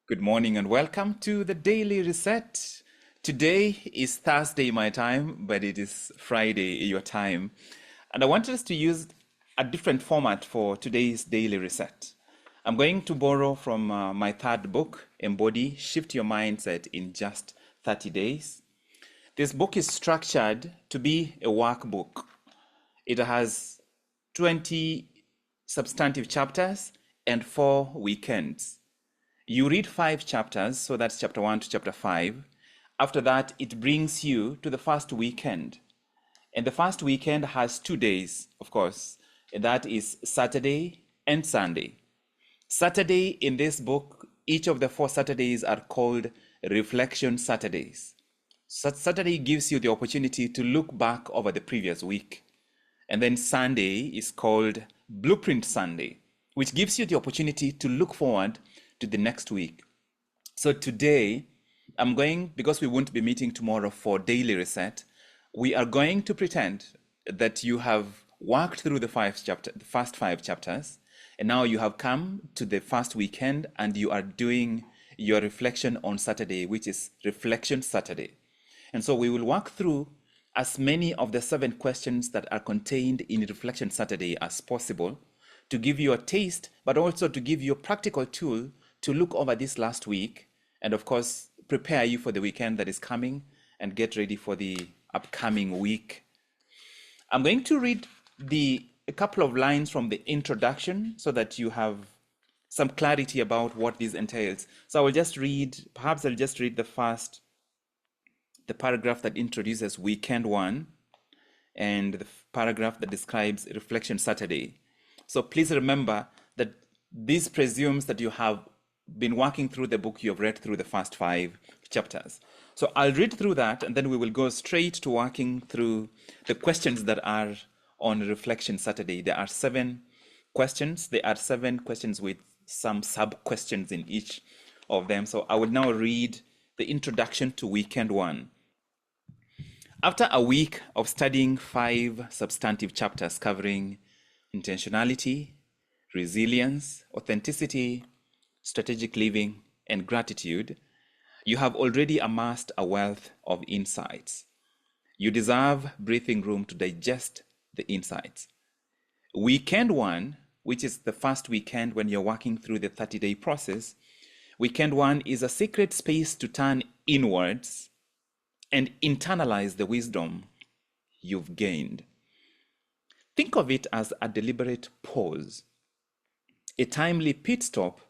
Good morning and welcome to the Daily Reset. Today is Thursday, my time, but it is Friday, your time. And I want us to use a different format for today's Daily Reset. I'm going to borrow from my third book, Embody, Shift Your Mindset in Just 30 Days. This book is structured to be a workbook. It has 20 substantive chapters and 4 weekends. You read 5 chapters, so that's chapter 1 to chapter 5. After that, it brings you to the first weekend. And the first weekend has 2 days, of course, and that is Saturday and Sunday. Saturday in this book, each of the 4 Saturdays are called Reflection Saturdays. Saturday gives you the opportunity to look back over the previous week. And then Sunday is called Blueprint Sunday, which gives you the opportunity to look forward to the next week. So today, because we won't be meeting tomorrow for Daily Reset, we are going to pretend that you have worked through the first 5 chapters, and now you have come to the first weekend and you are doing your reflection on Saturday, which is Reflection Saturday. And so we will walk through as many of the 7 questions that are contained in Reflection Saturday as possible to give you a taste, but also to give you a practical tool to look over this last week and, of course, prepare you for the weekend that is coming and get ready for the upcoming week. I'm going to read a couple of lines from the introduction so that you have some clarity about what this entails. So I'll just read the paragraph that introduces weekend 1 and the paragraph that describes Reflection Saturday. So please remember that this presumes that you have been working through the book, you have read through the first 5 chapters. So I'll read through that and then we will go straight to working through the questions that are on Reflection Saturday. There are 7 questions. There are 7 questions with some sub-questions in each of them. So I will now read the introduction to weekend 1. After a week of studying 5 substantive chapters covering intentionality, resilience, authenticity, strategic living, and gratitude, you have already amassed a wealth of insights. You deserve breathing room to digest the insights. Weekend 1, which is the first weekend when you're working through the 30-day process, weekend 1 is a sacred space to turn inwards and internalize the wisdom you've gained. Think of it as a deliberate pause, a timely pit stop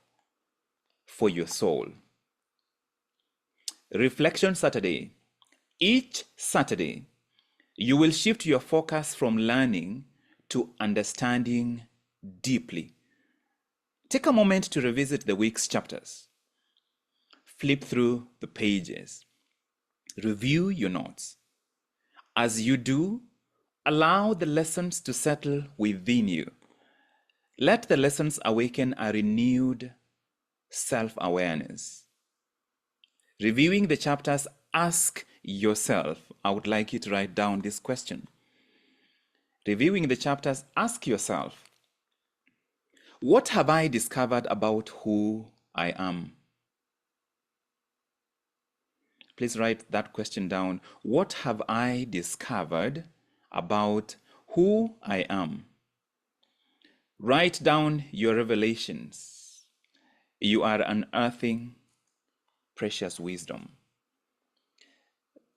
for your soul. Reflection Saturday. Each Saturday, you will shift your focus from learning to understanding deeply. Take a moment to revisit the week's chapters. Flip through the pages. Review your notes. As you do, allow the lessons to settle within you. Let the lessons awaken a renewed self-awareness. Reviewing the chapters, ask yourself, I would like you to write down this question. Reviewing the chapters, ask yourself, what have I discovered about who I am? Please write that question down. What have I discovered about who I am? Write down your revelations. You are unearthing precious wisdom.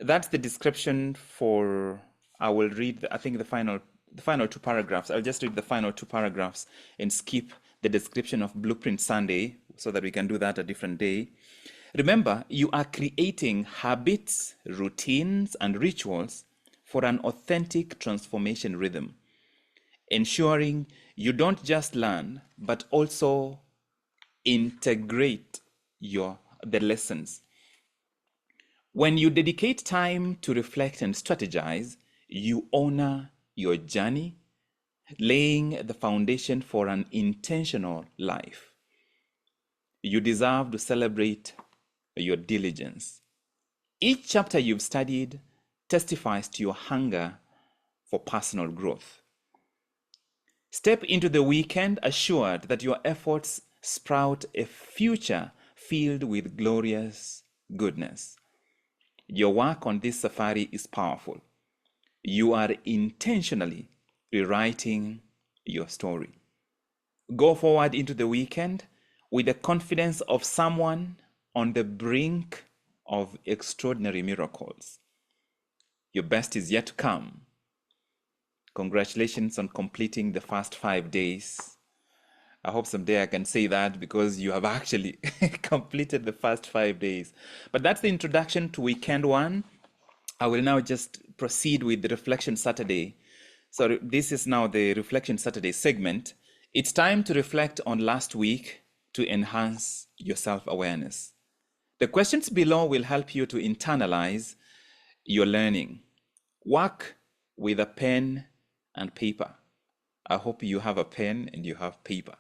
That's the description for, I will read, the final 2 paragraphs. I'll just read the final 2 paragraphs and skip the description of Blueprint Sunday so that we can do that a different day. Remember, you are creating habits, routines, and rituals for an authentic transformation rhythm, ensuring you don't just learn, but also integrate the lessons. When you dedicate time to reflect and strategize, you honor your journey, laying the foundation for an intentional life. You deserve to celebrate your diligence. Each chapter you've studied testifies to your hunger for personal growth. Step into the weekend assured that your efforts sprout a future filled with glorious goodness. Your work on this safari is powerful. You are intentionally rewriting your story. Go forward into the weekend with the confidence of someone on the brink of extraordinary miracles. Your best is yet to come. Congratulations on completing the first 5 days. I hope someday I can say that because you have actually completed the first 5 days. But that's the introduction to weekend one. I will now just proceed with the Reflection Saturday. So this is now the Reflection Saturday segment. It's time to reflect on last week to enhance your self-awareness. The questions below will help you to internalize your learning. Work with a pen and paper. I hope you have a pen and you have paper.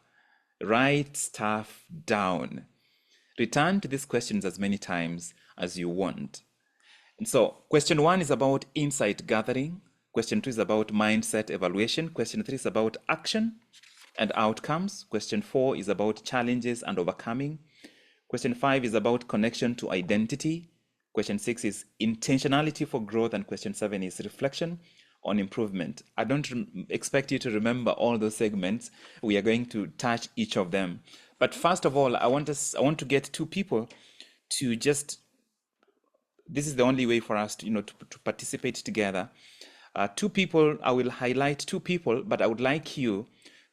Write stuff down. Return to these questions as many times as you want. And so question 1 is about insight gathering. Question 2 is about mindset evaluation. Question 3 is about action and outcomes. Question 4 is about challenges and overcoming. Question 5 is about connection to identity. Question 6 is intentionality for growth. And question 7 is reflection on improvement. I don't expect you to remember all those segments. We are going to touch each of them. But first of all, I want to get two people to just, this is the only way for us to, to participate together. Two people, I will highlight two people, but I would like you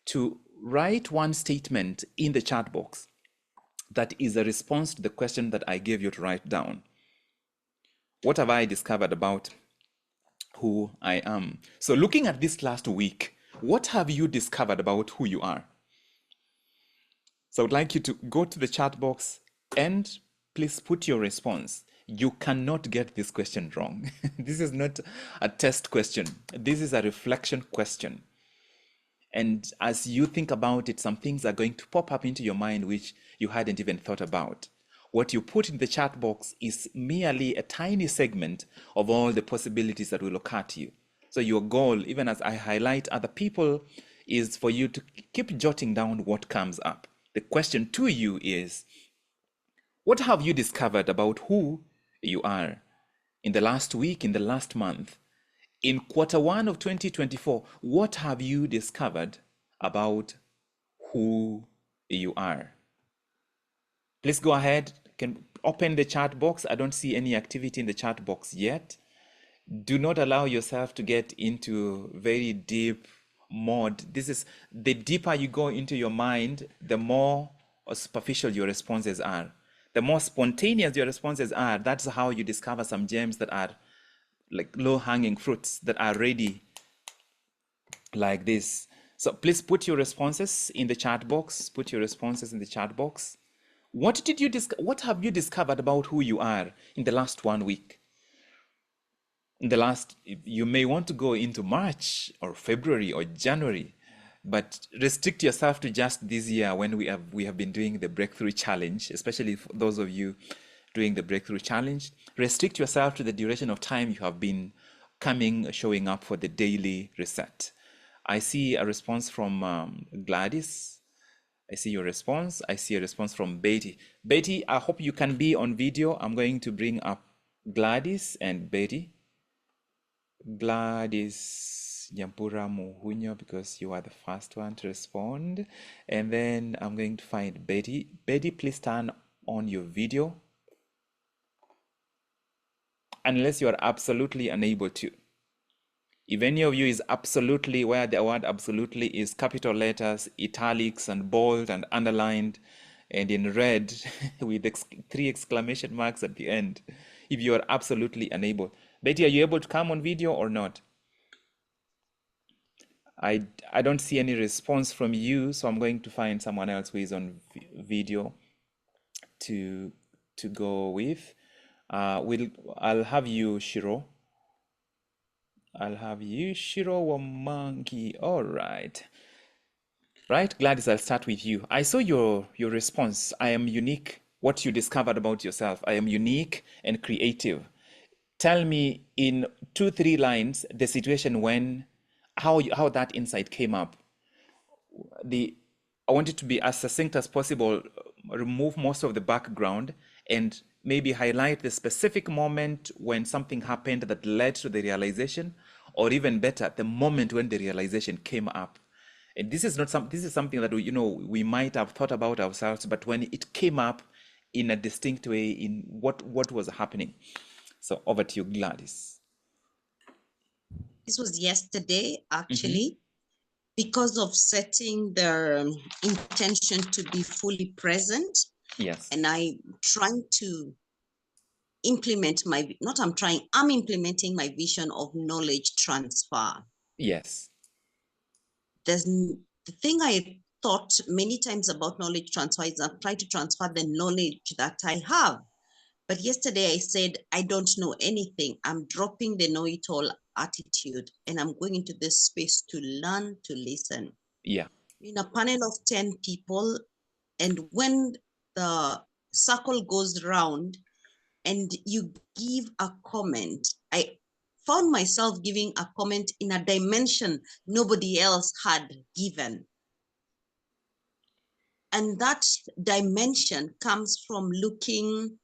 to write one statement in the chat box that is a response to the question that I gave you to write down. What have I discovered about who I am? So looking at this last week, what have you discovered about who you are? So I would like you to go to the chat box and please put your response. You cannot get this question wrong. This is not a test question. This is a reflection question. And as you think about it, some things are going to pop up into your mind which you hadn't even thought about. What you put in the chat box is merely a tiny segment of all the possibilities that will occur to you. So your goal, even as I highlight other people, is for you to keep jotting down what comes up. The question to you is, what have you discovered about who you are in the last week, in the last month? In quarter 1 of 2024, what have you discovered about who you are? Please go ahead, can open the chat box. I don't see any activity in the chat box yet. Do not allow yourself to get into very deep mode. This is, the deeper you go into your mind, the more superficial your responses are. The more spontaneous your responses are, that's how you discover some gems that are like low-hanging fruits that are ready like this. So please put your responses in the chat box. Put your responses in the chat box. What have you discovered about who you are in the last 1 week? In the last, you may want to go into March or February or January, but restrict yourself to just this year when we have been doing the Breakthrough Challenge, especially for those of you doing the Breakthrough Challenge. Restrict yourself to the duration of time you have been showing up for the daily reset. I see a response from Gladys. I see your response. I see a response from Betty. Betty, I hope you can be on video. I'm going to bring up Gladys and Betty. Gladys Nyampura Muhunyo, because you are the first one to respond. And then I'm going to find Betty. Betty, please turn on your video. Unless you are absolutely unable to. If any of you is absolutely, where the word absolutely is capital letters, italics, and bold, and underlined, and in red with 3 exclamation marks at the end. If you are absolutely unable. Betty, are you able to come on video or not? I don't see any response from you, so I'm going to find someone else who is on video to go with. I'll have you, Shiro. I'll have you, Shiro Wamangi. All right. Right, Gladys, I'll start with you. I saw your response. I am unique. What you discovered about yourself. I am unique and creative. Tell me in 2-3 lines the situation when, how that insight came up. I want it to be as succinct as possible. remove most of the background and maybe highlight the specific moment when something happened that led to the realization, or even better, the moment when the realization came up. And this is not some this is something that we might have thought about ourselves, but when it came up in a distinct way in what was happening. So over to you, Gladys. This was yesterday, Mm-hmm. actually, because of setting the intention to be fully present. Yes. And I'm trying to implement I'm implementing my vision of knowledge transfer. Yes. The thing I thought many times about knowledge transfer is I'm trying to transfer the knowledge that I have. But yesterday I said, I don't know anything. I'm dropping the know-it-all attitude and I'm going into this space to learn to listen. Yeah. In a panel of 10 people, and when the circle goes round and you give a comment, I found myself giving a comment in a dimension nobody else had given. And that dimension comes from looking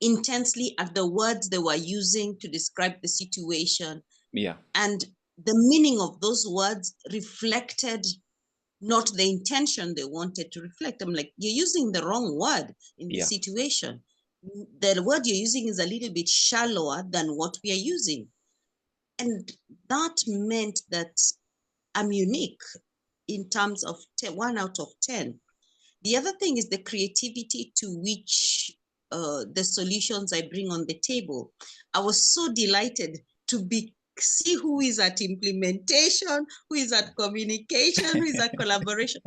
intensely at the words they were using to describe the situation. Yeah. And the meaning of those words reflected not the intention they wanted to reflect. I'm like, you're using the wrong word in this Yeah. situation. The word you're using is a little bit shallower than what we are using. And that meant that I'm unique in terms of 1 out of 10. The other thing is the creativity to which the solutions I bring on the table. I was so delighted to see who is at implementation, who is at communication, who is at collaboration.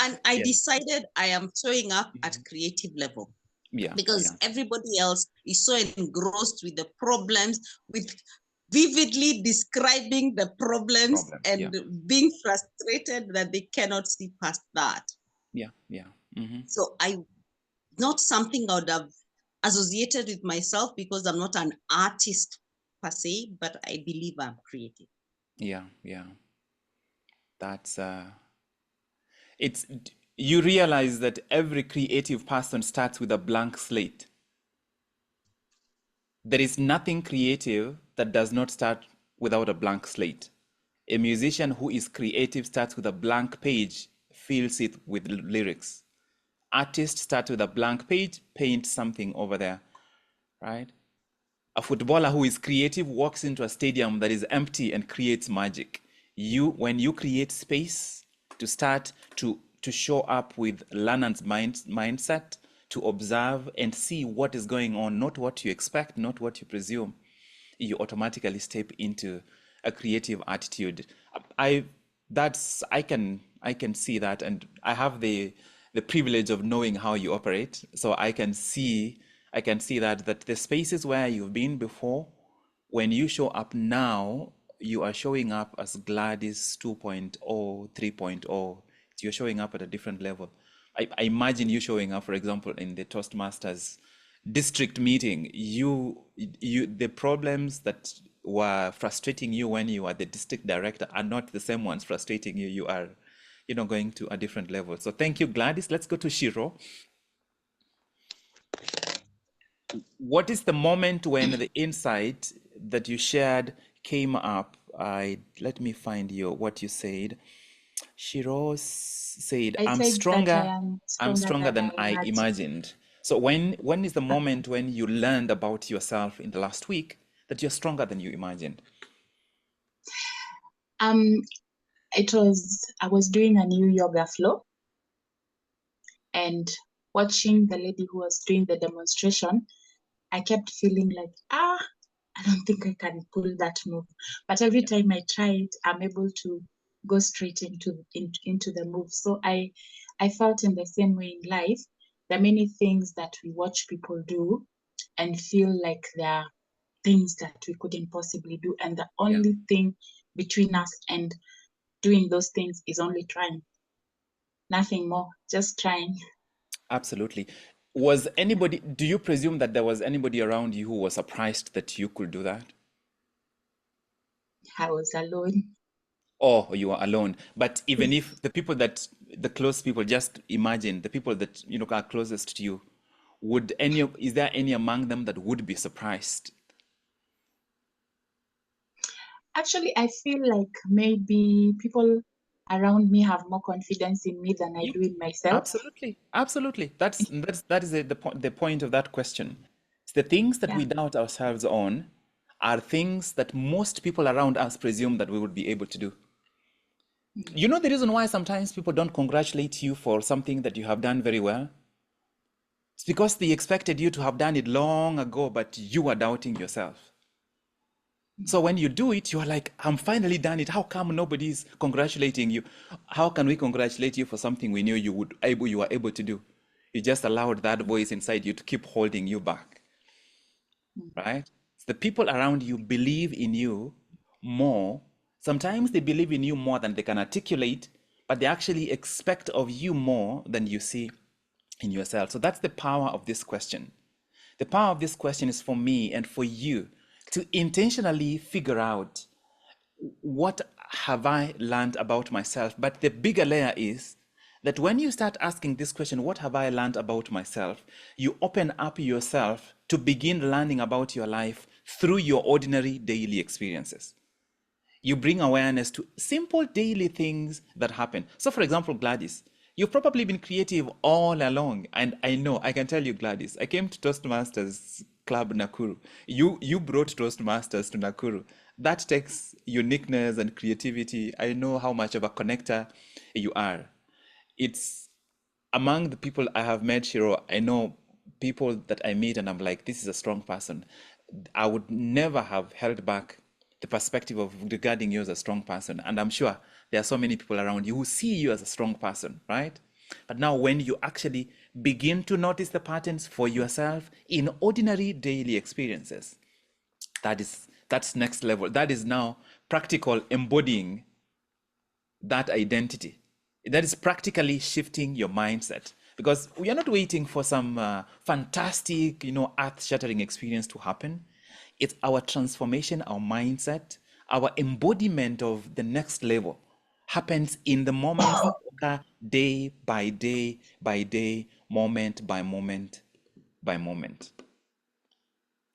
And I Yeah. decided I am showing up at creative level Yeah. because Yeah. everybody else is so engrossed with the problems, with vividly describing the problems Problems. Yeah. and being frustrated that they cannot see past that. Yeah. Yeah. Mm-hmm. So not something I would have associated with myself because I'm not an artist per se, but I believe I'm creative. Yeah. Yeah. That's it's you realize that every creative person starts with a blank slate. There is nothing creative that does not start without a blank slate. A musician who is creative starts with a blank page, fills it with lyrics. Artists start with a blank page, paint something over there, right? A footballer who is creative walks into a stadium that is empty and creates magic. When you create space to start to show up with learner's mindset, to observe and see what is going on, not what you expect, not what you presume, you automatically step into a creative attitude. I I can see that, and I have the privilege of knowing how you operate, so I can see that the spaces where you've been before, when you show up now, you are showing up as Gladys 2.0, 3.0. You're showing up at a different level. I imagine you showing up, for example, in the Toastmasters district meeting. The problems that were frustrating you when you were the district director are not the same ones frustrating you. You are, going to a different level. So thank you, Gladys. Let's go to Shiro. What is the moment when the insight that you shared came up? I Let me find what you said. Shiro said, I "I'm said that I stronger. am I'm stronger stronger than than I I imagined. imagined." So when is the moment when you learned about yourself in the last week that you're stronger than you imagined? Um, I was doing a new yoga flow and watching the lady who was doing the demonstration, I kept feeling like, I don't think I can pull that move. But every time I try it, I'm able to go straight into the move. So I felt in the same way in life. There are many things that we watch people do and feel like they're things that we couldn't possibly do. And the Yeah, only thing between us and doing those things is only trying. Nothing more, just trying. absolutely. Do you presume that there was anybody around you who was surprised that you could do that? I was alone. or you are alone. But even if the people that, the close people, just imagine the people that are closest to you, is there any among them that would be surprised? Actually, I feel like maybe people around me have more confidence in me than I Yeah, do in myself. absolutely, absolutely. That is the point of that question. It's the things that Yeah. we doubt ourselves on are things that most people around us presume that we would be able to do. You know the reason why sometimes people don't congratulate you for something that you have done very well? It's because they expected you to have done it long ago, but you are doubting yourself. So when you do it, you are like, I'm finally done it. How come nobody's congratulating you? How can we congratulate you for something we knew you were able to do? You just allowed that voice inside you to keep holding you back, right? The people around you believe in you more. Sometimes they believe in you more than they can articulate, but they actually expect of you more than you see in yourself. So that's the power of this question. The power of this question is for me and for you to intentionally figure out, what have I learned about myself? But the bigger layer is that when you start asking this question, what have I learned about myself? You open up yourself to begin learning about your life through your ordinary daily experiences. You bring awareness to simple daily things that happen. So, for example, Gladys, you've probably been creative all along. And I know, I can tell you, Gladys, I came to Toastmasters Club Nakuru. You brought Toastmasters to Nakuru. That takes uniqueness and creativity. I know how much of a connector you are. It's among the people I have met, Shiro, I know people that I meet and I'm like, this is a strong person. I would never have held back the perspective of regarding you as a strong person. And I'm sure there are so many people around you who see you as a strong person, right? But now when you actually begin to notice the patterns for yourself in ordinary daily experiences, that's next level. That is now practical embodying that identity. That is practically shifting your mindset, because we are not waiting for some fantastic, earth-shattering experience to happen. It's our transformation, our mindset, our embodiment of the next level happens in the moments that occur day by day by day, moment by moment by moment.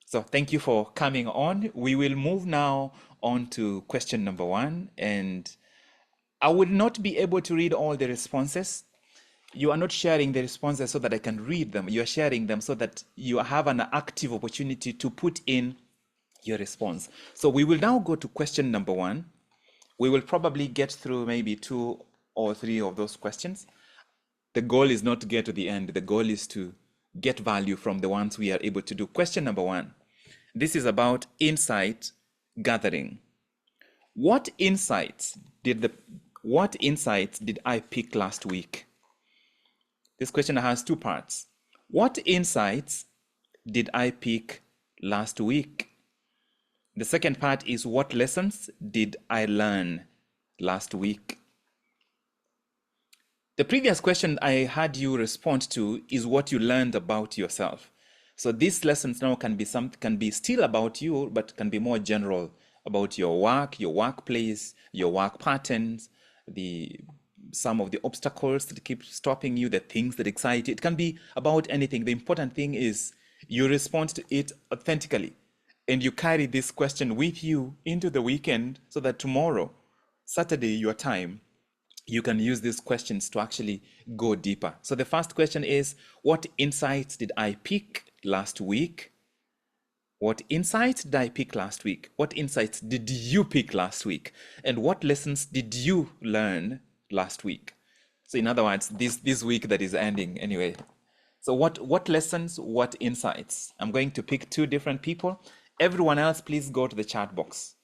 So thank you for coming on. We will move now on to question number 1, and I would not be able to read all the responses. You are not sharing the responses so that I can read them. You are sharing them so that you have an active opportunity to put in your response. So we will now go to question number 1. We will probably get through maybe 2 or 3 of those questions. The goal is not to get to the end. The goal is to get value from the ones we are able to do. Question number 1. This is about insight gathering. What insights did I pick last week? This question has 2 parts. What insights did I pick last week? The second part is, what lessons did I learn last week? The previous question I had you respond to is what you learned about yourself. So these lessons now can be still about you, but can be more general about your work, your workplace, your work patterns, some of the obstacles that keep stopping you, the things that excite you. It can be about anything. The important thing is you respond to it authentically, and you carry this question with you into the weekend so that tomorrow, Saturday, your time, you can use these questions to actually go deeper. So the first question is, what insights did I pick last week? What insights did I pick last week? What insights did you pick last week? And what lessons did you learn last week? So in other words, this week that is ending anyway. So what lessons, what insights? I'm going to pick 2 different people. Everyone else, please go to the chat box.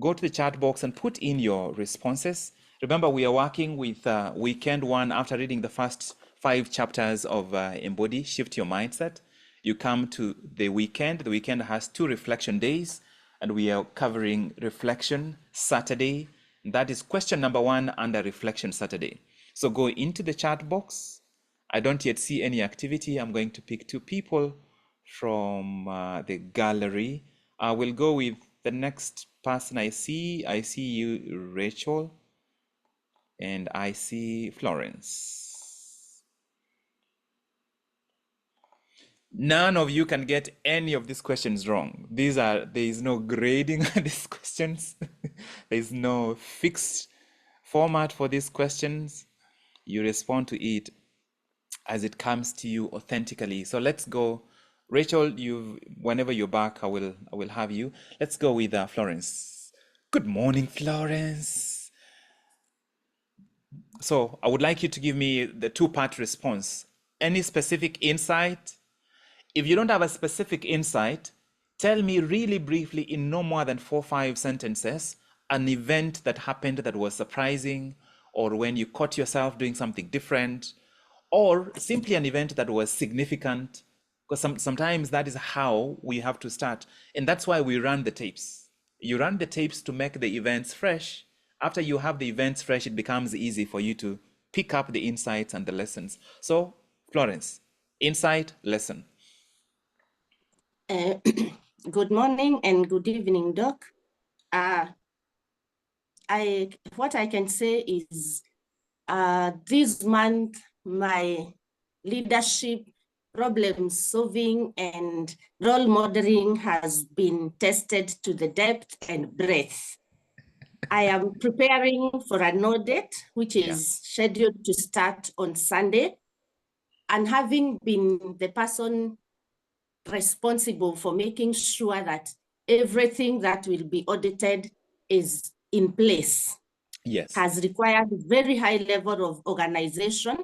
Go to the chat box and put in your responses. Remember, we are working with weekend 1 after reading the first 5 chapters of Embody, Shift Your Mindset. You come to the weekend. The weekend has 2 reflection days, and we are covering Reflection Saturday. That is question number 1 under Reflection Saturday. So go into the chat box. I don't yet see any activity. I'm going to pick 2 people from the gallery. I will go with the next person I see. I see you, Rachel. And I see Florence. None of you can get any of these questions wrong. There is no grading on these questions. There is no fixed format for these questions. You respond to it as it comes to you authentically. So let's go. Rachel, whenever you're back, I will have you. Let's go with Florence. Good morning, Florence. So I would like you to give me the two-part response. Any specific insight? If you don't have a specific insight, tell me really briefly in no more than 4 or 5 sentences, an event that happened that was surprising, or when you caught yourself doing something different, or simply an event that was significant, because sometimes that is how we have to start. And that's why we run the tapes. You run the tapes to make the events fresh. After you have the events fresh, it becomes easy for you to pick up the insights and the lessons. So, Florence, insight, lesson. Good morning and good evening, Doc. What I can say is this month, my leadership, problem solving, and role modeling has been tested to the depth and breadth. I am preparing for an audit, which is scheduled to start on Sunday. And having been the person responsible for making sure that everything that will be audited is in place, has required very high level of organization,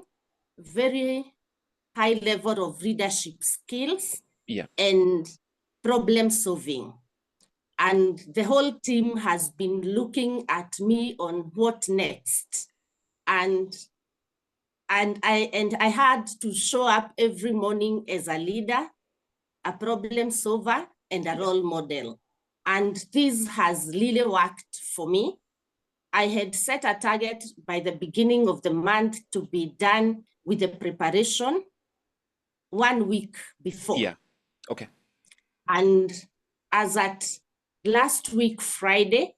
very high level of leadership skills, and problem solving. And the whole team has been looking at me on what next. And I had to show up every morning as a leader, a problem solver, and a role model. And this has really worked for me. I had set a target by the beginning of the month to be done with the preparation 1 week before. Yeah, okay. And as at last week, Friday,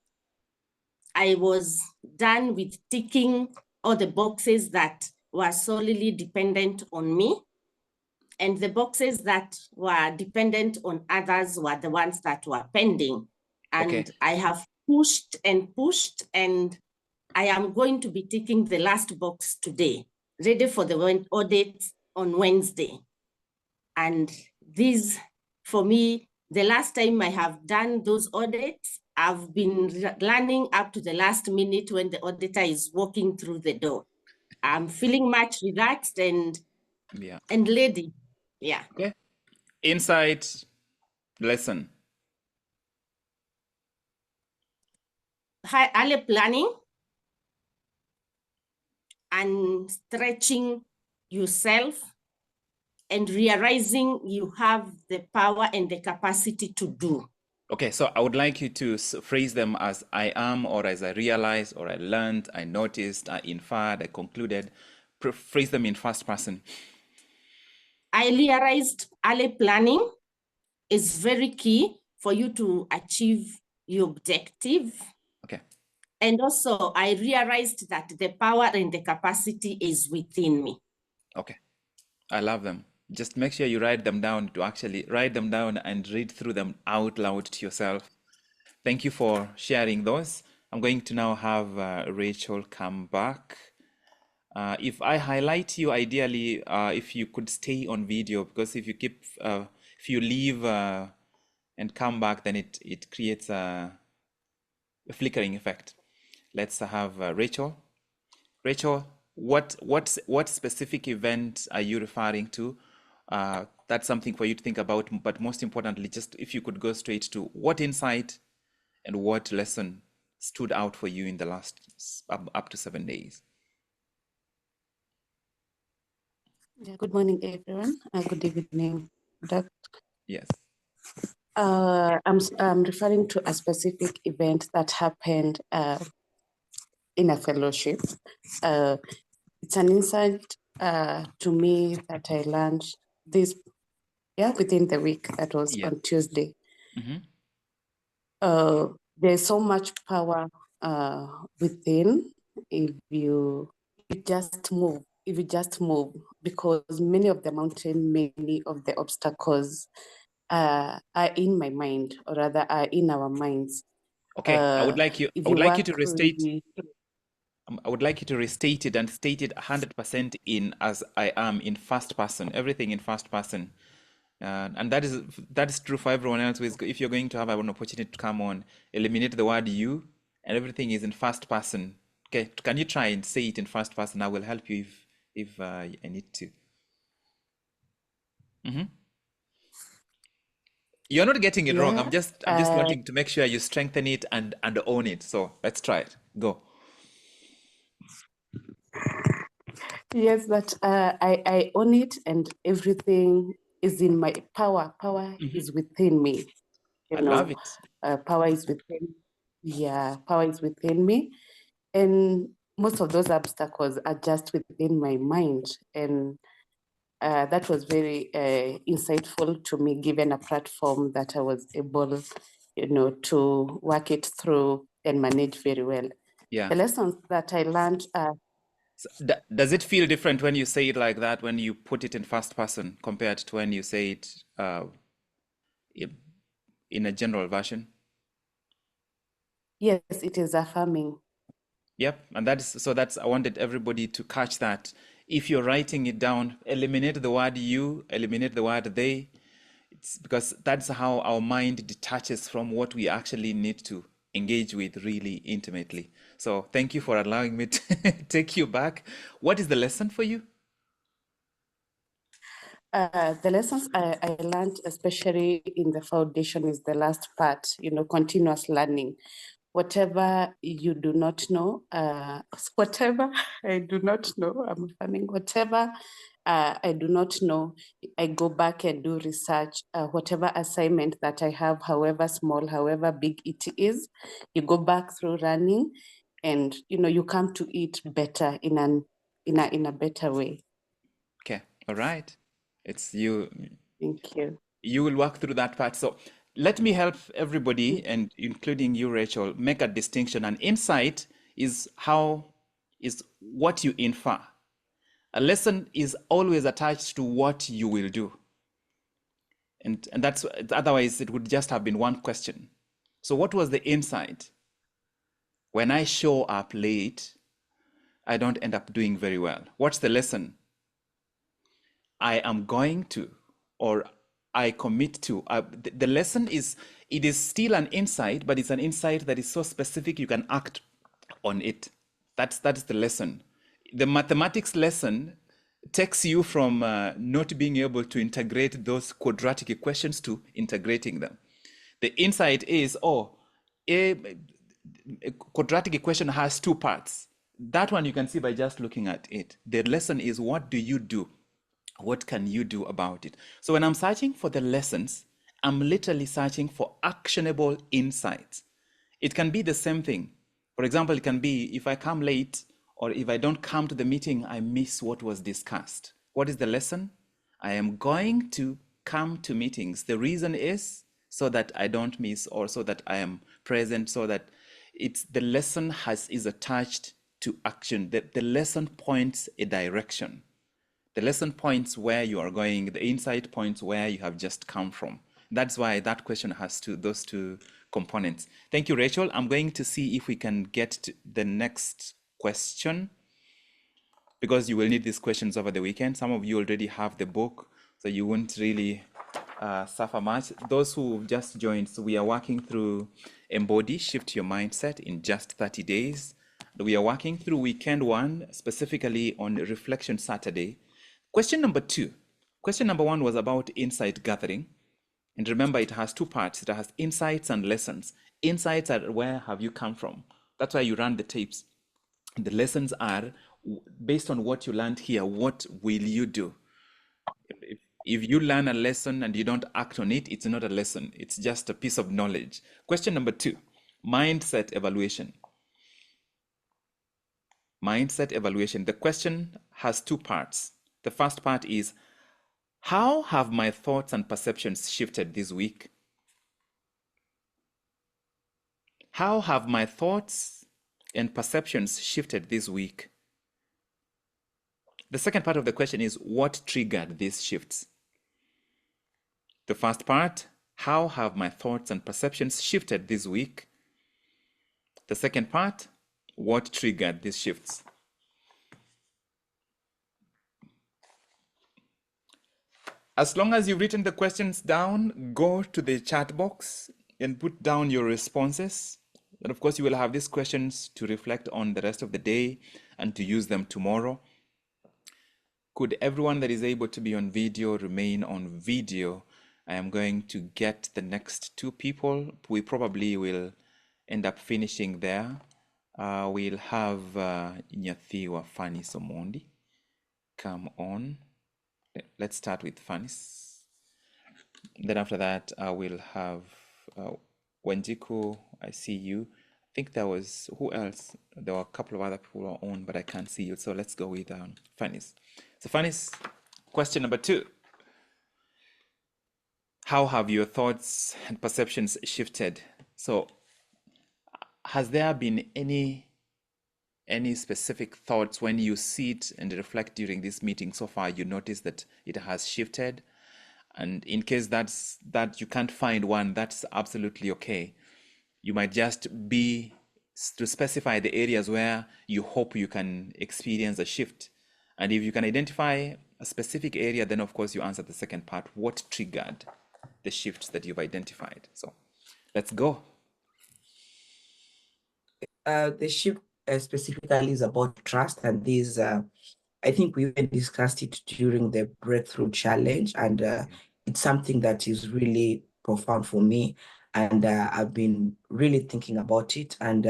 I was done with ticking all the boxes that were solely dependent on me. And the boxes that were dependent on others were the ones that were pending. And I have pushed, and I am going to be ticking the last box today, ready for the audit on Wednesday. And this, for me, the last time I have done those audits, I've been learning up to the last minute when the auditor is walking through the door. I'm feeling much relaxed and ready. Yeah. Okay. Insight, lesson. Early planning and stretching yourself and realizing you have the power and the capacity to do. Okay, so I would like you to phrase them as I am, or as I realized, or I learned, I noticed, I inferred, I concluded. Phrase them in first person. I realized early planning is very key for you to achieve your objective. Okay. And also, I realized that the power and the capacity is within me. Okay, I love them. Just make sure you write them down, to actually write them down and read through them out loud to yourself. Thank you for sharing those. I'm going to now have Rachel come back. If I highlight you, ideally, if you could stay on video, because if you leave and come back, then it creates a flickering effect. Let's have Rachel. Rachel, what specific event are you referring to? That's something for you to think about, but most importantly, just if you could go straight to what insight and what lesson stood out for you in the last up to 7 days. Yeah, good morning, everyone. Good evening, Doc. Yes. I'm referring to a specific event that happened in a fellowship. It's an insight to me that I learned within the week. That was on Tuesday. Mm-hmm. There's so much power within if you just move, because many of the obstacles are in my mind, or rather are in our minds. Okay, I would If you like you work to restate. really, I would like you to restate it and state it 100% in as I am in first person. Everything in first person. And that is true for everyone else. If you're going to have an opportunity to come on, eliminate the word you, and everything is in first person. Okay, can you try and say it in first person? I will help you if I need to. You're not getting it wrong. yeah, I'm just wanting to make sure you strengthen it and own it. So let's try it. Go. yes, but I own it, and everything is in my power. Power is within me. I love it. Power is within. Yeah, power is within me, and most of those obstacles are just within my mind, and that was very insightful to me, given a platform that I was able, to work it through and manage very well. Yeah. The lessons that I learned are, So, does it feel different when you say it like that, when you put it in first person compared to when you say it in a general version? yes, it is affirming. Yep, and that's I wanted everybody to catch that. If you're writing it down, eliminate the word you, eliminate the word they. It's because that's how our mind detaches from what we actually need to engage with really intimately. So thank you for allowing me to take you back. What is the lesson for you? The lessons I learned, especially in the foundation, is the last part, continuous learning. Whatever you do not know, whatever I do not know, I'm affirming, whatever I do not know, I go back and do research. Whatever assignment that I have, however small, however big it is, you go back through running, and you come to it better in a better way. Okay, all right. It's you. Thank you. You will work through that part. So let me help everybody, and including you, Rachel, make a distinction. An insight is what you infer. A lesson is always attached to what you will do. And that's otherwise it would just have been one question. So what was the insight? When I show up late, I don't end up doing very well. What's the lesson? I am going to, or I commit to. The lesson is, it is still an insight, but it's an insight that is so specific you can act on it. That's the lesson. The mathematics lesson takes you from not being able to integrate those quadratic equations to integrating them. The insight is, a quadratic equation has two parts. That one you can see by just looking at it. The lesson is, what do you do? What can you do about it? So when I'm searching for the lessons, I'm literally searching for actionable insights. It can be the same thing. For example, it can be if I come late or if I don't come to the meeting, I miss what was discussed. What is the lesson? I am going to come to meetings. The reason is so that I don't miss, or so that I am present, so that the lesson is attached to action. The lesson points a direction. The lesson points where you are going. The insight points where you have just come from. That's why that question has those two components. Thank you, Rachel. I'm going to see if we can get to the next question, because you will need these questions over the weekend. Some of you already have the book, so you won't really suffer much. Those who just joined, so we are working through Embody, Shift Your Mindset in just 30 days. We are working through weekend one, specifically on Reflection Saturday. Question number 2. Question number 1 was about insight gathering. And remember, it has two parts. It has insights and lessons. Insights are, where have you come from? That's why you run the tapes. The lessons are, based on what you learned here, what will you do? If you learn a lesson and you don't act on it, it's not a lesson. It's just a piece of knowledge. Question number 2, mindset evaluation. Mindset evaluation. The question has two parts. The first part is, how have my thoughts and perceptions shifted this week? How have my thoughts and perceptions shifted this week? The second part of the question is, what triggered these shifts? The first part, how have my thoughts and perceptions shifted this week? The second part, what triggered these shifts? As long as you've written the questions down, go to the chat box and put down your responses. And of course, you will have these questions to reflect on the rest of the day and to use them tomorrow. Could everyone that is able to be on video remain on video? I am going to get the next two people. We probably will end up finishing there. We'll have Nyathiwa Fanny Somondi come on. Let's start with Fanny's. Then after that, I will have Wenjiku. I see you. I think there was, who else? There were a couple of other people who are on, but I can't see you. So let's go with Fanny's. So Fanny's question number 2. How have your thoughts and perceptions shifted? So has there been any specific thoughts when you sit and reflect during this meeting so far, you notice that it has shifted? And in case that you can't find one, that's absolutely okay. You might just be to specify the areas where you hope you can experience a shift. And if you can identify a specific area, then of course you answer the second part. What triggered the shifts that you've identified? So let's go. The shift specifically is about trust, and this I think we even discussed it during the breakthrough challenge, and it's something that is really profound for me, and I've been really thinking about it. And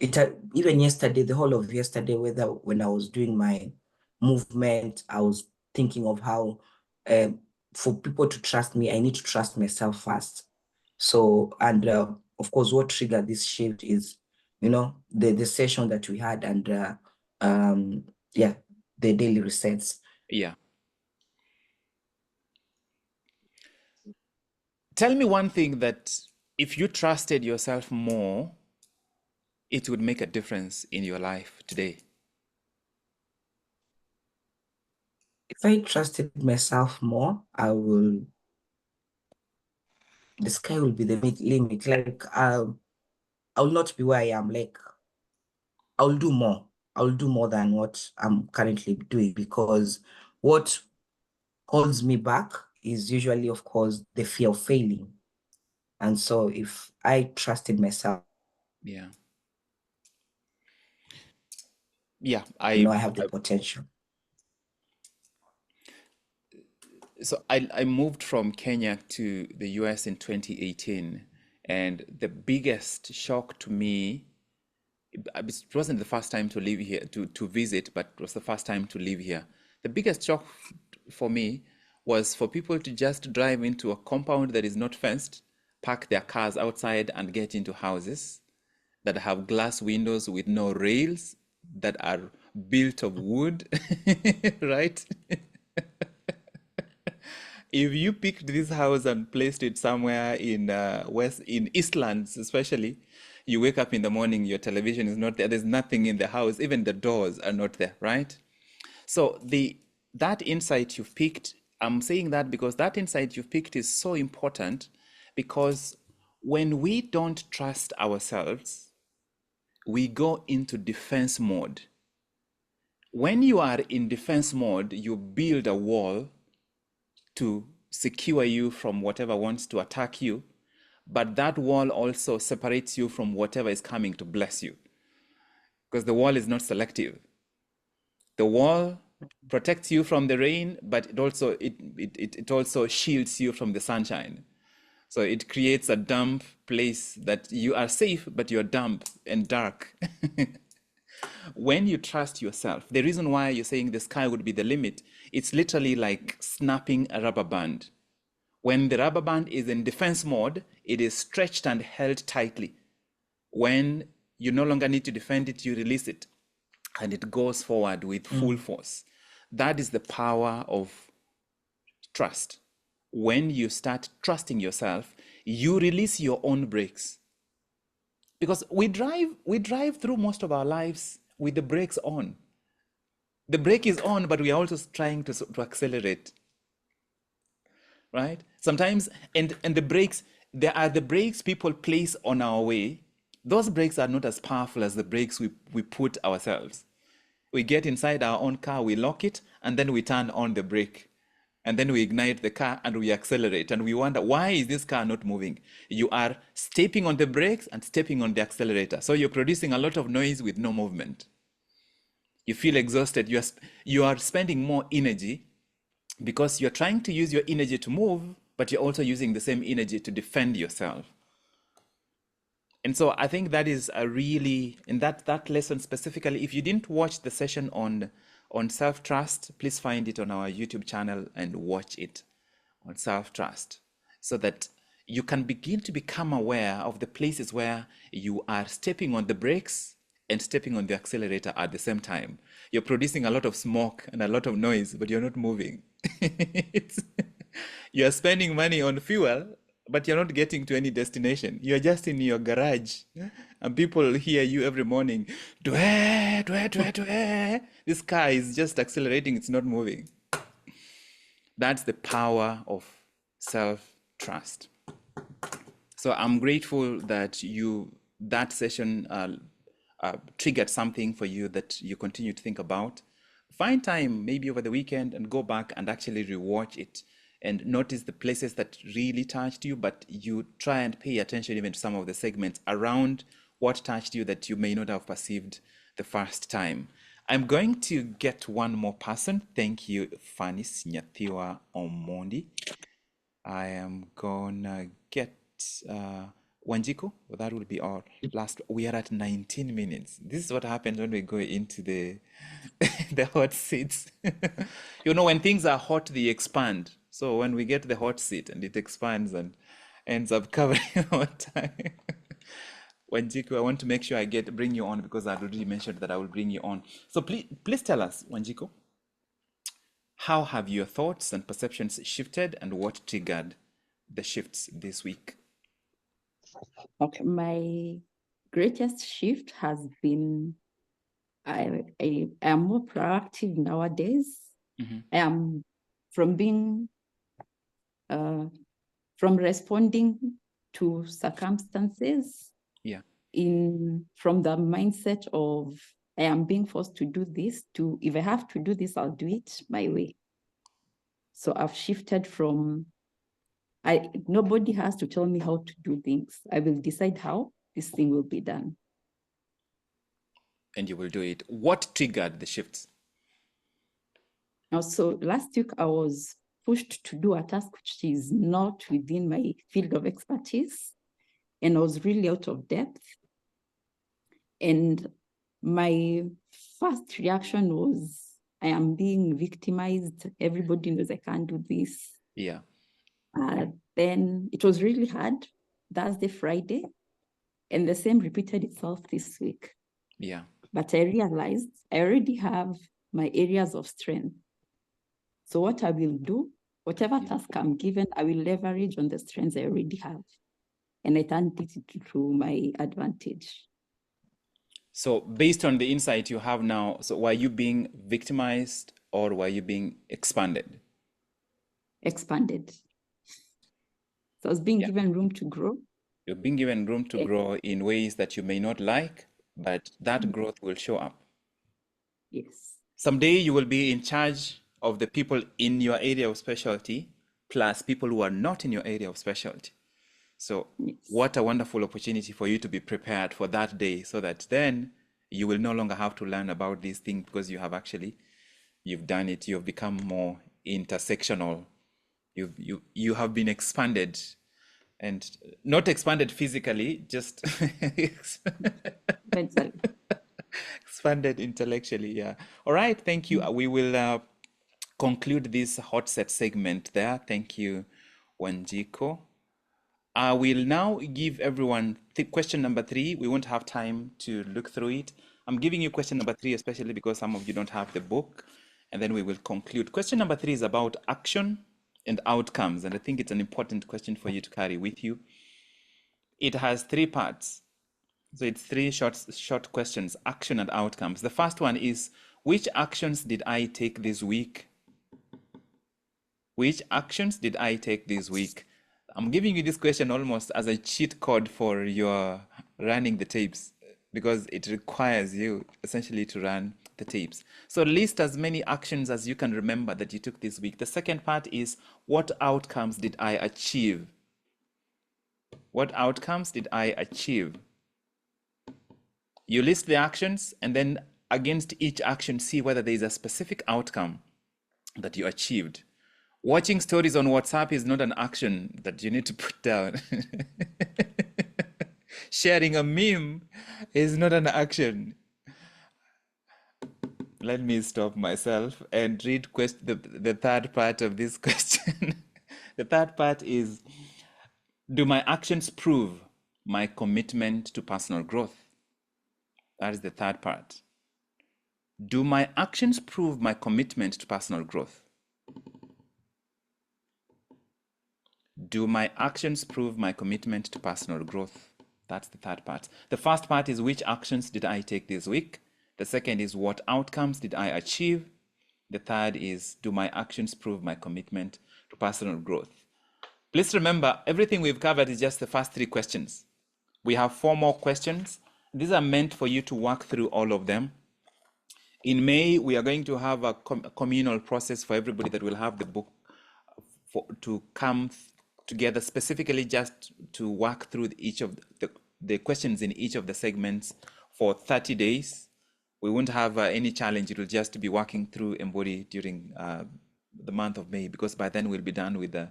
it even yesterday, the whole of yesterday, when I was doing my movement, I was thinking of how for people to trust me, I need to trust myself first. So, and of course, what triggered this shift is, the session that we had, and the daily resets. Yeah. Tell me one thing that if you trusted yourself more, it would make a difference in your life today. If I trusted myself more, the sky will be the limit. Like, I will not be where I am. Like, I'll do more. I'll do more than what I'm currently doing, because what holds me back is usually, of course, the fear of failing. And so if I trusted myself, I know I have the potential. So I moved from Kenya to the US in 2018, and the biggest shock to me, it wasn't the first time to live here, to visit, but it was the first time to live here. The biggest shock for me was for people to just drive into a compound that is not fenced, park their cars outside and get into houses that have glass windows with no rails, that are built of wood, right? If you picked this house and placed it somewhere in Eastlands, especially, you wake up in the morning, your television is not there, there's nothing in the house, even the doors are not there, right? So that insight you've picked, I'm saying that because that insight you've picked is so important, because when we don't trust ourselves, we go into defense mode. When you are in defense mode, you build a wall to secure you from whatever wants to attack you, but that wall also separates you from whatever is coming to bless you, because the wall is not selective. The wall protects you from the rain, but it also shields you from the sunshine. So it creates a damp place that you are safe, but you're damp and dark. When you trust yourself, the reason why you're saying the sky would be the limit, it's literally like snapping a rubber band. When the rubber band is in defense mode, it is stretched and held tightly. When you no longer need to defend it, you release it, and it goes forward with full force. That is the power of trust. When you start trusting yourself, you release your own brakes. Because we drive through most of our lives with the brakes on. The brake is on, but we are also trying to accelerate, right? Sometimes, and the brakes, there are the brakes people place on our way. Those brakes are not as powerful as the brakes we put ourselves. We get inside our own car, we lock it, and then we turn on the brake. And then we ignite the car and we accelerate. And we wonder, why is this car not moving? You are stepping on the brakes and stepping on the accelerator. So you're producing a lot of noise with no movement. You feel exhausted. You are spending more energy because you're trying to use your energy to move, but you're also using the same energy to defend yourself. And so I think that is a really, in that lesson specifically, if you didn't watch the session on self-trust, please find it on our YouTube channel and watch it on self-trust so that you can begin to become aware of the places where you are stepping on the brakes and stepping on the accelerator at the same time. You're producing a lot of smoke and a lot of noise, but you're not moving. You're spending money on fuel, but you're not getting to any destination. You're just in your garage, and people hear you every morning. Dweh, dweh, dweh, dweh. This car is just accelerating, it's not moving. That's the power of self-trust. So I'm grateful that that session triggered something for you that you continue to think about. Find time maybe over the weekend and go back and actually rewatch it and notice the places that really touched you, but you try and pay attention even to some of the segments around what touched you that you may not have perceived the first time. I'm going to get one more person. Thank you, Fanis Nyathiwa Omondi. I am gonna get Wanjiko. Well, that will be our last. We are at 19 minutes. This is what happens when we go into the the hot seats. When things are hot, they expand. So when we get the hot seat and it expands and ends up covering our time. Wanjiko, I want to make sure I bring you on because I'd already mentioned that I will bring you on. So please tell us, Wanjiko, how have your thoughts and perceptions shifted and what triggered the shifts this week? Okay, my greatest shift has been I am more proactive nowadays. Mm-hmm. I am from responding to circumstances. Yeah. From the mindset of I am being forced to do this to if I have to do this, I'll do it my way. So I've shifted from nobody has to tell me how to do things. I will decide how this thing will be done. And you will do it. What triggered the shifts? So last week I was pushed to do a task which is not within my field of expertise, and I was really out of depth. And my first reaction was, I am being victimized. Everybody knows I can't do this. Yeah. Then it was really hard, Thursday, Friday, and the same repeated itself this week. Yeah. But I realized I already have my areas of strength. So what I will do, whatever task I'm given, I will leverage on the strengths I already have. And I turn it to my advantage. So based on the insight you have now, so were you being victimized or were you being expanded? Expanded. So I was being given room to grow. You're being given room to grow in ways that you may not like, but that growth will show up. Yes. Someday you will be in charge of the people in your area of specialty, plus people who are not in your area of specialty. So what a wonderful opportunity for you to be prepared for that day so that then you will no longer have to learn about these things because you've done it, you've become more intersectional. You have been expanded, and not expanded physically, just expanded intellectually. Yeah. All right. Thank you. We will conclude this hot set segment there. Thank you, Wanjiko. I will now give everyone question number 3. We won't have time to look through it. I'm giving you question number 3, especially because some of you don't have the book, and then we will conclude. Question number 3 is about action and outcomes, and I think it's an important question for you to carry with you. It has 3 parts. So it's three short questions, action and outcomes. The first one is, which actions did I take this week? Which actions did I take this week? I'm giving you this question almost as a cheat code for your running the tapes, because it requires you essentially to run the tapes. So list as many actions as you can remember that you took this week. The second part is, what outcomes did I achieve? What outcomes did I achieve? You list the actions, and then against each action, see whether there is a specific outcome that you achieved. Watching stories on WhatsApp is not an action that you need to put down. Sharing a meme is not an action. Let me stop myself and read the third part of this question. The third part is, do my actions prove my commitment to personal growth? That is the third part. Do my actions prove my commitment to personal growth? Do my actions prove my commitment to personal growth? That's the third part. The first part is, which actions did I take this week? The second is, what outcomes did I achieve? The third is, do my actions prove my commitment to personal growth? Please remember, everything we've covered is just the first three questions. We have 4 more questions. These are meant for you to work through all of them. In May, we are going to have a communal process for everybody that will have the book to come together specifically just to work through each of the questions in each of the segments for 30 days. We won't have any challenge. It will just be working through Embody during the month of May, because by then we'll be done with the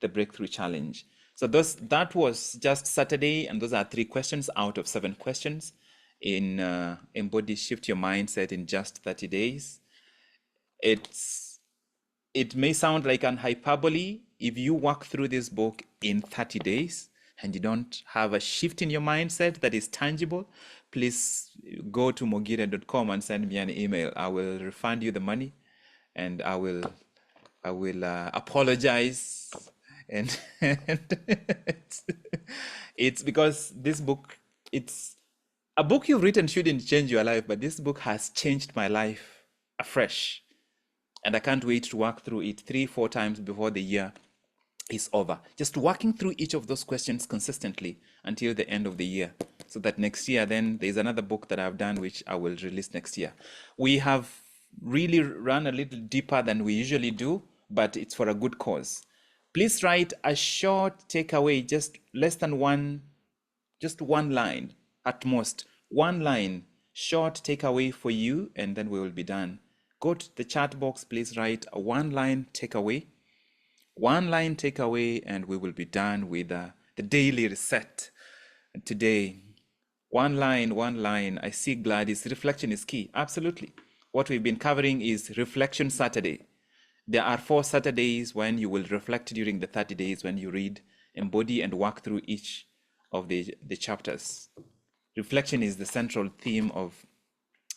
breakthrough challenge. So that was just Saturday, and those are 3 questions out of 7 questions in Embody Shift Your Mindset in just 30 days. It may sound like an hyperbole. If you work through this book in 30 days and you don't have a shift in your mindset that is tangible, please go to mogire.com and send me an email. I will refund you the money, and I will apologize. And it's because this book, it's a book you've written shouldn't change your life, but this book has changed my life afresh. And I can't wait to work through it 3-4 times before the year is over. Just working through each of those questions consistently until the end of the year, so that next year, then there's another book that I've done, which I will release next year. We have really run a little deeper than we usually do, but it's for a good cause. Please write a short takeaway, just less than just one line at most. One line, short takeaway for you, and then we will be done. Go to the chat box, please write a 1-line takeaway. 1-line takeaway, and we will be done with the daily reset today. One line. I see Gladys. Reflection is key. Absolutely. What we've been covering is Reflection Saturday. There are 4 Saturdays when you will reflect during the 30 days when you read, embody, and work through each of the chapters. Reflection is the central theme of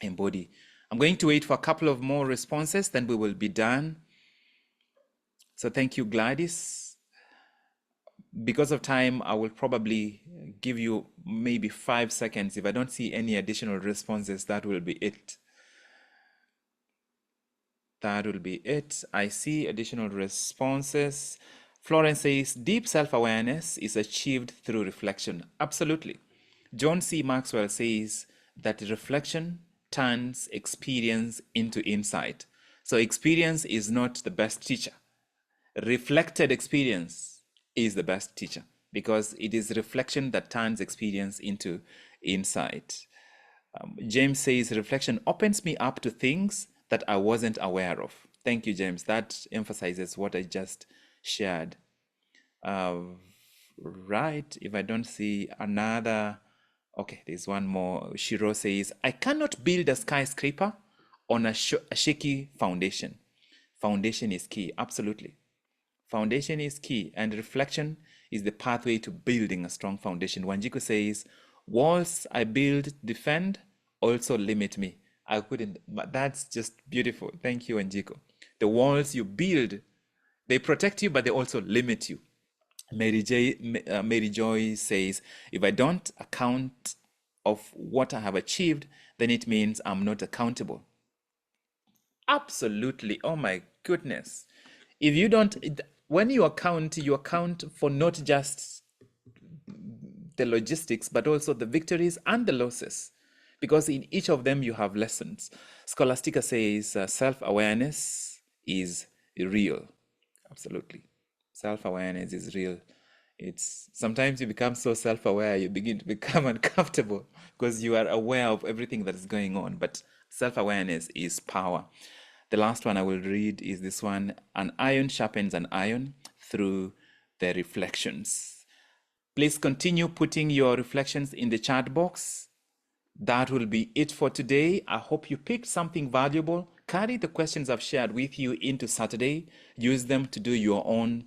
Embody. I'm going to wait for a couple of more responses, then we will be done. So thank you, Gladys. Because of time, I will probably give you maybe 5 seconds. If I don't see any additional responses, that will be it. That will be it. I see additional responses. Florence says, deep self-awareness is achieved through reflection. Absolutely. John C. Maxwell says that reflection turns experience into insight. So experience is not the best teacher. Reflected experience is the best teacher, because it is reflection that turns experience into insight. James says, reflection opens me up to things that I wasn't aware of. Thank you, James. That emphasizes what I just shared. Right, if I don't see another, okay, there's one more. Shiro says, I cannot build a skyscraper on a shaky foundation. Foundation is key, absolutely. Foundation is key, and reflection is the pathway to building a strong foundation. Wanjiku says, walls I build, defend, also limit me. I couldn't, but that's just beautiful. Thank you, Wanjiku. The walls you build, they protect you, but they also limit you. Mary Joy says, if I don't account of what I have achieved, then it means I'm not accountable. Absolutely. Oh my goodness. If you don't, when you account for not just the logistics, but also the victories and the losses, because in each of them you have lessons. Scholastica says self-awareness is real. Absolutely. Self-awareness is real. It's sometimes you become so self-aware, you begin to become uncomfortable because you are aware of everything that is going on. But self-awareness is power. The last one I will read is this one: an iron sharpens an iron through the reflections. Please continue putting your reflections in the chat box. That will be it for today. I hope you picked something valuable. Carry the questions I've shared with you into Saturday. Use them to do your own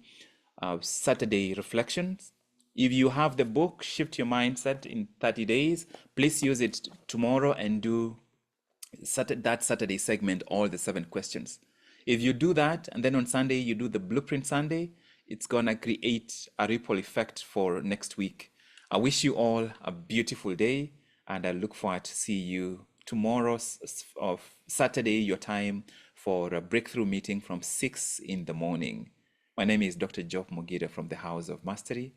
Saturday reflections. If you have the book, Shift Your Mindset in 30 Days, please use it tomorrow and do that Saturday segment, all the 7 questions. If you do that, and then on Sunday, you do the Blueprint Sunday, it's gonna create a ripple effect for next week. I wish you all a beautiful day, and I look forward to see you tomorrow, of Saturday, your time, for a breakthrough meeting from 6 in the morning. My name is Dr. Job Mogire from the House of Mastery.